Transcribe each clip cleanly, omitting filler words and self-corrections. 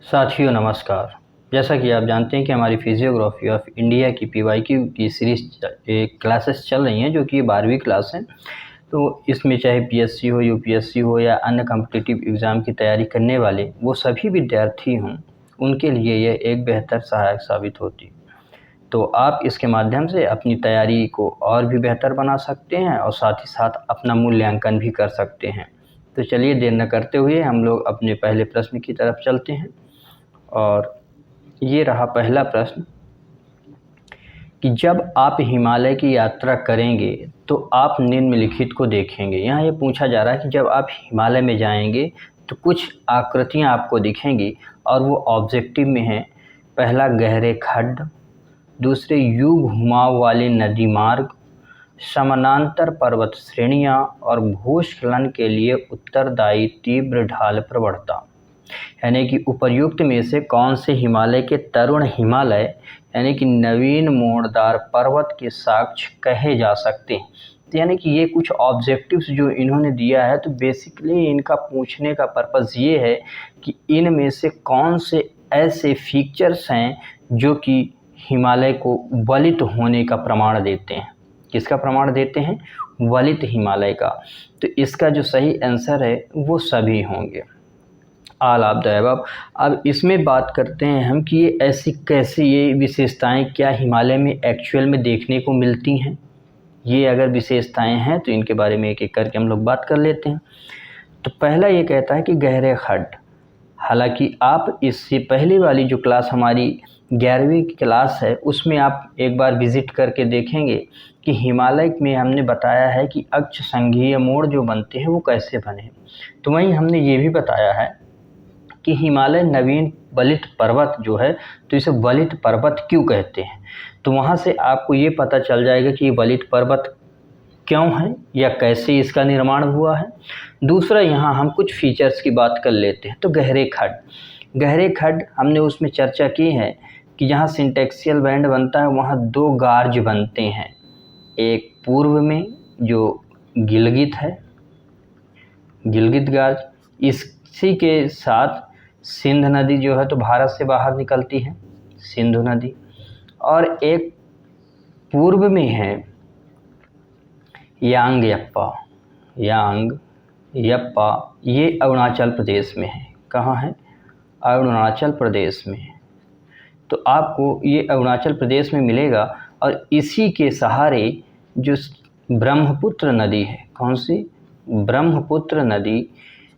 साथियों नमस्कार। जैसा कि आप जानते हैं कि हमारी फिजियोग्राफी ऑफ इंडिया की पीवाईक्यू की सीरीज क्लासेस चल रही हैं, जो कि 12वीं क्लास है। तो इसमें चाहे पीएससी हो, यूपीएससी हो या अन्य कॉम्पिटिटिव एग्ज़ाम की तैयारी करने वाले वो सभी विद्यार्थी हों, उनके लिए यह एक बेहतर सहायक साबित होती। तो आप इसके माध्यम से अपनी तैयारी को और भी बेहतर बना सकते हैं और साथ ही साथ अपना मूल्यांकन भी कर सकते हैं। तो चलिए देर न करते हुए हम लोग अपने पहले प्रश्न की तरफ चलते हैं। और ये रहा पहला प्रश्न कि जब आप हिमालय की यात्रा करेंगे तो आप निम्नलिखित को देखेंगे। यहाँ ये पूछा जा रहा है कि जब आप हिमालय में जाएंगे तो कुछ आकृतियाँ आपको दिखेंगी और वो ऑब्जेक्टिव में हैं। पहला, गहरे खड्ड। दूसरे, युग घुमाव वाले नदी मार्ग, समानांतर पर्वत श्रेणियाँ और भूस्खलन के लिए उत्तरदायी तीव्र ढाल प्रवणता। यानी कि उपर्युक्त में से कौन से हिमालय के तरुण हिमालय यानी कि नवीन मोड़दार पर्वत के साक्ष्य कहे जा सकते हैं। तो यानी कि ये कुछ ऑब्जेक्टिव्स जो इन्होंने दिया है, तो बेसिकली इनका पूछने का पर्पज़ ये है कि इनमें से कौन से ऐसे फीचर्स हैं जो कि हिमालय को वलित होने का प्रमाण देते हैं। किसका प्रमाण देते हैं? वलित हिमालय का। तो इसका जो सही आंसर है वो सभी होंगे, ऑल ऑफ द अबव। अब इसमें बात करते हैं हम कि ये ऐसी कैसे ये विशेषताएं क्या हिमालय में एक्चुअल में देखने को मिलती हैं। ये अगर विशेषताएं हैं तो इनके बारे में एक एक करके हम लोग बात कर लेते हैं। तो पहला ये कहता है कि गहरे खड्ड। हालांकि आप इससे पहले वाली जो क्लास हमारी 11वीं की क्लास है उसमें आप एक बार विज़िट करके देखेंगे कि हिमालय में हमने बताया है कि अक्ष संघीय मोड़ जो बनते हैं वो कैसे बने। तो वहीं हमने ये भी बताया है कि हिमालय नवीन वलित पर्वत जो है, तो इसे वलित पर्वत क्यों कहते हैं। तो वहाँ से आपको ये पता चल जाएगा कि ये वलित पर्वत क्यों है या कैसे इसका निर्माण हुआ है। दूसरा, यहाँ हम कुछ फीचर्स की बात कर लेते हैं। तो गहरे खड्ड, गहरे खड्ड हमने उसमें चर्चा की है कि जहाँ सिंटेक्सियल बैंड बनता है वहाँ दो गार्ज बनते हैं। एक पूर्व में जो गिलगित है, गिलगित गार्ज, इसी के साथ सिंध नदी जो है तो भारत से बाहर निकलती है, सिंधु नदी। और एक पूर्व में है यांग यप्पा, यांग यप्पा, ये अरुणाचल प्रदेश में है। कहाँ है? अरुणाचल प्रदेश में है। तो आपको ये अरुणाचल प्रदेश में मिलेगा। और इसी के सहारे जो ब्रह्मपुत्र नदी है, कौन सी? ब्रह्मपुत्र नदी,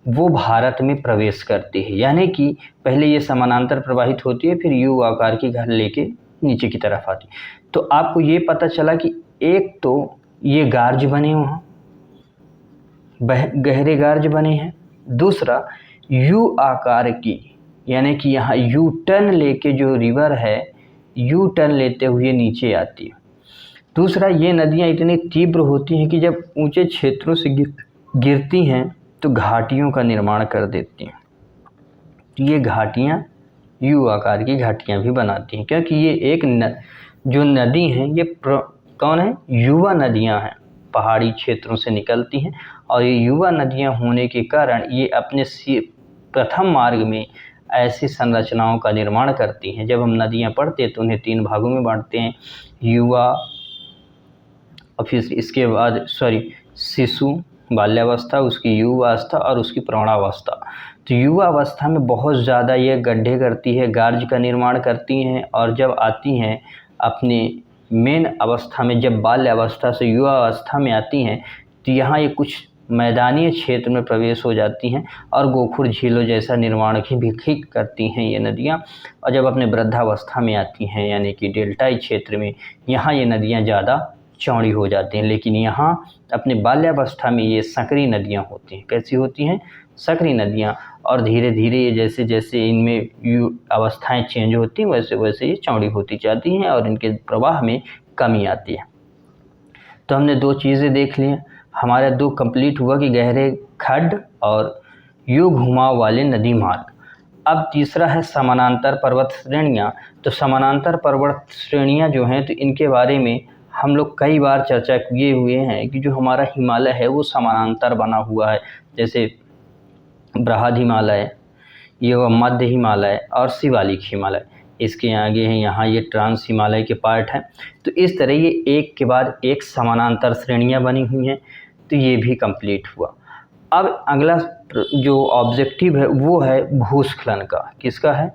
वो भारत में प्रवेश करती है। यानी कि पहले ये समानांतर प्रवाहित होती है, फिर यू आकार की घर लेके नीचे की तरफ आती है। तो आपको ये पता चला कि एक तो ये गार्ज बने, वहाँ गहरे गार्ज बने हैं। दूसरा, यू आकार की, यानी कि यहाँ यू टर्न लेके जो रिवर है, यू टर्न लेते हुए नीचे आती है। दूसरा, ये नदियाँ इतनी तीव्र होती हैं कि जब ऊंचे क्षेत्रों से गिरती हैं तो घाटियों का निर्माण कर देती हैं। तो ये घाटियाँ यू आकार की घाटियाँ भी बनाती हैं, क्योंकि ये एक जो नदी हैं ये कौन है? युवा नदियाँ हैं, पहाड़ी क्षेत्रों से निकलती हैं। और ये युवा नदियाँ होने के कारण ये अपने प्रथम मार्ग में ऐसी संरचनाओं का निर्माण करती हैं। जब हम नदियाँ पढ़ते हैं तो उन्हें 3 भागों में बांटते हैं, युवा, और फिर इसके बाद शिशु बाल्यावस्था, उसकी युवावस्था और उसकी प्रौढ़ावस्था। तो युवावस्था में बहुत ज़्यादा ये गड्ढे करती है, गार्ज का निर्माण करती हैं। और जब आती हैं अपने मेन अवस्था में, जब बाल्यावस्था से युवावस्था में आती हैं, तो यहाँ ये कुछ मैदानी क्षेत्र में प्रवेश हो जाती हैं और गोखुर झीलों जैसा निर्माण भी करती हैं ये नदियाँ। और जब अपने वृद्धावस्था में आती हैं, यानी कि डेल्टाई क्षेत्र में, यहाँ ये नदियाँ ज़्यादा चौड़ी हो जाती हैं। लेकिन यहाँ अपने बाल्यावस्था में ये संकरी नदियाँ होती हैं। कैसी होती हैं? संकरी नदियाँ। और धीरे धीरे ये जैसे जैसे इनमें अवस्थाएं चेंज होती हैं, वैसे वैसे ये चौड़ी होती जाती हैं और इनके प्रवाह में कमी आती है। तो हमने 2 चीज़ें देख ली हैं। हमारा 2 कंप्लीट हुआ कि गहरे खड्ड और युग घुमाव वाले नदी मार्ग। अब तीसरा है समानांतर पर्वत श्रेणियाँ। तो समानांतर पर्वत श्रेणियाँ जो हैं, तो इनके बारे में हम लोग कई बार चर्चा किए हुए हैं कि जो हमारा हिमालय है वो समानांतर बना हुआ है। जैसे बृहद हिमालय, ये हुआ मध्य हिमालय और शिवालिक हिमालय। इसके आगे हैं यहाँ ये ट्रांस हिमालय के पार्ट हैं। तो इस तरह ये एक के बाद एक समानांतर श्रेणियाँ बनी हुई हैं। तो ये भी कंप्लीट हुआ। अब अगला जो ऑब्जेक्टिव है वो है भूस्खलन का। किसका है?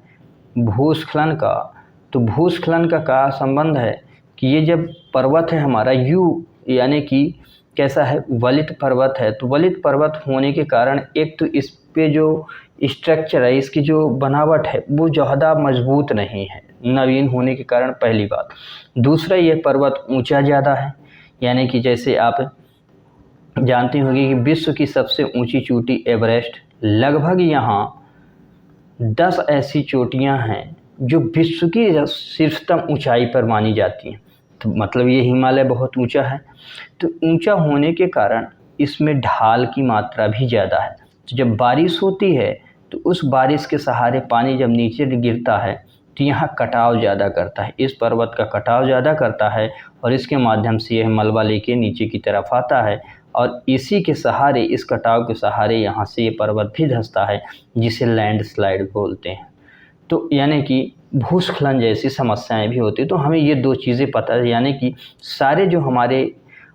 भूस्खलन का। तो भूस्खलन का संबंध है कि ये जब पर्वत है हमारा यानी कि कैसा है, वलित पर्वत है। तो वलित पर्वत होने के कारण एक तो इस पे जो स्ट्रक्चर है, इसकी जो बनावट है वो ज़्यादा मजबूत नहीं है, नवीन होने के कारण, पहली बात। दूसरा, ये पर्वत ऊंचा ज़्यादा है, यानी कि जैसे आप जानते होंगे कि विश्व की सबसे ऊंची चोटी एवरेस्ट, लगभग यहाँ 10 ऐसी चोटियाँ हैं जो विश्व की शीर्षतम ऊंचाई पर मानी जाती हैं। तो मतलब ये हिमालय बहुत ऊंचा है। तो ऊंचा होने के कारण इसमें ढाल की मात्रा भी ज़्यादा है। तो जब बारिश होती है तो उस बारिश के सहारे पानी जब नीचे गिरता है तो यहाँ कटाव ज़्यादा करता है, इस पर्वत का कटाव ज़्यादा करता है और इसके माध्यम से यह मलबा लेके नीचे की तरफ आता है और इसी के सहारे, इस कटाव के सहारे यहाँ से ये पर्वत भी धंसता है, जिसे लैंडस्लाइड बोलते हैं। तो यानी कि भूस्खलन जैसी समस्याएं भी होती। तो हमें ये दो चीज़ें पता है, यानी कि सारे जो हमारे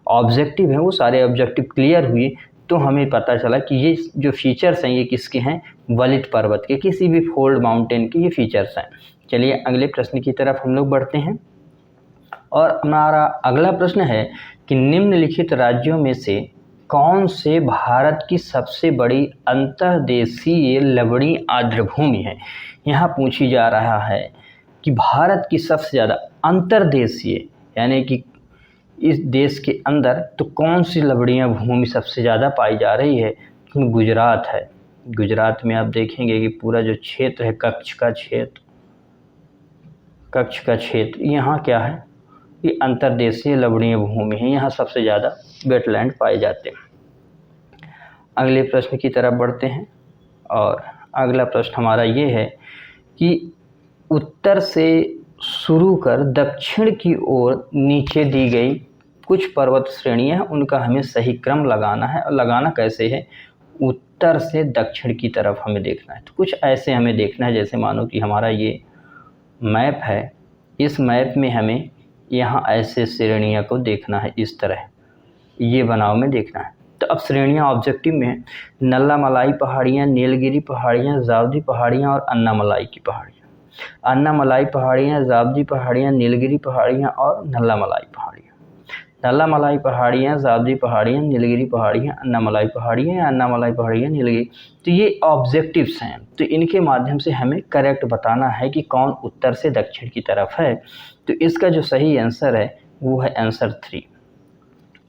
ऑब्जेक्टिव हैं वो सारे ऑब्जेक्टिव क्लियर हुए। तो हमें पता चला कि ये जो फीचर्स हैं ये किसके हैं? वलित पर्वत के, किसी भी फोल्ड माउंटेन के ये फीचर्स हैं। चलिए अगले प्रश्न की तरफ हम लोग बढ़ते हैं और हमारा अगला प्रश्न है कि निम्नलिखित राज्यों में से कौन से भारत की सबसे बड़ी अंतर्देशीय लवणीय आर्द्रभूमि है? यहाँ पूछी जा रहा है कि भारत की सबसे ज़्यादा अंतर्देशीय यानी कि इस देश के अंदर तो कौन सी लवणीय भूमि सबसे ज़्यादा पाई जा रही है? तो गुजरात है। गुजरात में आप देखेंगे कि पूरा जो क्षेत्र है, कच्छ का क्षेत्र, यहाँ क्या है? ये अंतर्देशीय लवणीय भूमि है, यहाँ सबसे ज़्यादा वेटलैंड पाए जाते हैं। अगले प्रश्न की तरफ बढ़ते हैं और अगला प्रश्न हमारा ये है कि उत्तर से शुरू कर दक्षिण की ओर नीचे दी गई कुछ पर्वत श्रेणियाँ हैं, उनका हमें सही क्रम लगाना है। और लगाना कैसे है? उत्तर से दक्षिण की तरफ हमें देखना है। तो कुछ ऐसे हमें देखना है, जैसे मानो कि हमारा ये मैप है, इस मैप में हमें यहाँ ऐसे श्रेणियाँ को देखना है, इस तरह ये बनाव में देखना है। तो अब श्रेणियाँ ऑब्जेक्टिव में है, नल्लामलाई पहाड़ियाँ, नीलगिरी पहाड़ियाँ, जावदी पहाड़ियाँ और अन्नामलाई की पहाड़ियाँ। अन्नामलाई पहाड़ियाँ, जावदी पहाड़ियाँ, नीलगिरी पहाड़ियाँ और नल्लामलाई पहाड़ियाँ। नल्लामलाई पहाड़ियाँ, जावदी पहाड़ियाँ, नीलगिरी पहाड़ियाँ, अन्नामलाई पहाड़ियाँ या अन्नामलाई पहाड़ियाँ, नीलगिरी। तो ये ऑब्जेक्टिव्स हैं। तो इनके माध्यम से हमें करेक्ट बताना है कि कौन उत्तर से दक्षिण की तरफ है। तो इसका जो सही आंसर है वो है आंसर 3।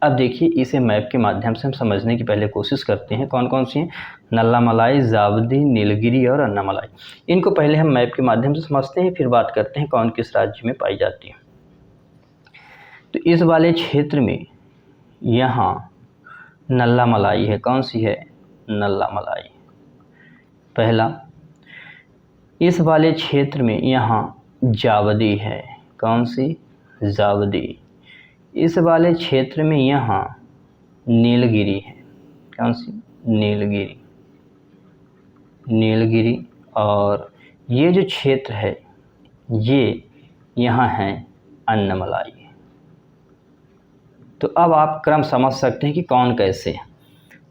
अब देखिए इसे मैप के माध्यम से हम समझने की पहले कोशिश करते हैं। कौन कौन सी हैं? नल्लामलाई, जावदी, नीलगिरी और अन्नामलाई। इनको पहले हम मैप के माध्यम से समझते हैं, फिर बात करते हैं कौन किस राज्य में पाई जाती है। तो इस वाले क्षेत्र में यहाँ नल्लामलाई है। कौन सी है? नल्लामलाई पहला। इस वाले क्षेत्र में यहाँ जावदी है। कौन सी? जावदी। इस वाले क्षेत्र में यहाँ नीलगिरी है। कौन सी? नीलगिरी। नीलगिरी। और ये जो क्षेत्र है ये यहाँ है अन्नामलाई। तो अब आप क्रम समझ सकते हैं कि कौन कैसे है।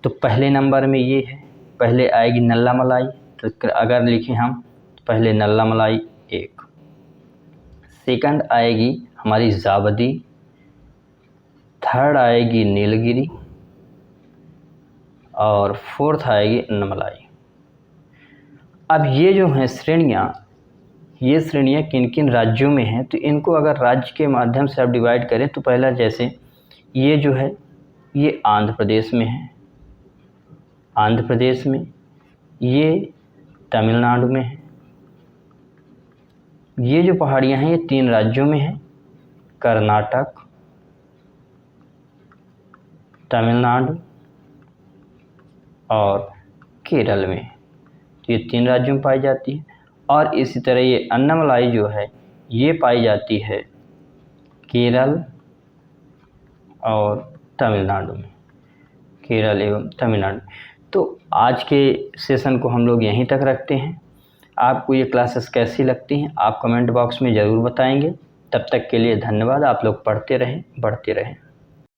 तो पहले नंबर में ये है, पहले आएगी नल्लामलाई। तो अगर लिखें हम तो पहले नल्लामलाई 1, सेकंड आएगी हमारी जावदी, थर्ड आएगी नीलगिरी और फोर्थ आएगी अन्नामलाई। अब ये जो हैं श्रेणियाँ, ये श्रेणियाँ किन किन राज्यों में हैं? तो इनको अगर राज्य के माध्यम से आप डिवाइड करें तो पहला जैसे ये जो है ये आंध्र प्रदेश में है, आंध्र प्रदेश में, ये तमिलनाडु में है। ये जो पहाड़ियाँ हैं ये 3 राज्यों में हैं, कर्नाटक, तमिलनाडु और केरल में। तो ये 3 राज्यों में पाई जाती है। और इसी तरह ये अन्नामलाई जो है ये पाई जाती है केरल और तमिलनाडु में, केरल एवं तमिलनाडु। तो आज के सेशन को हम लोग यहीं तक रखते हैं। आपको ये क्लासेस कैसी लगती हैं आप कमेंट बॉक्स में ज़रूर बताएंगे। तब तक के लिए धन्यवाद। आप लोग पढ़ते रहें, बढ़ते रहें।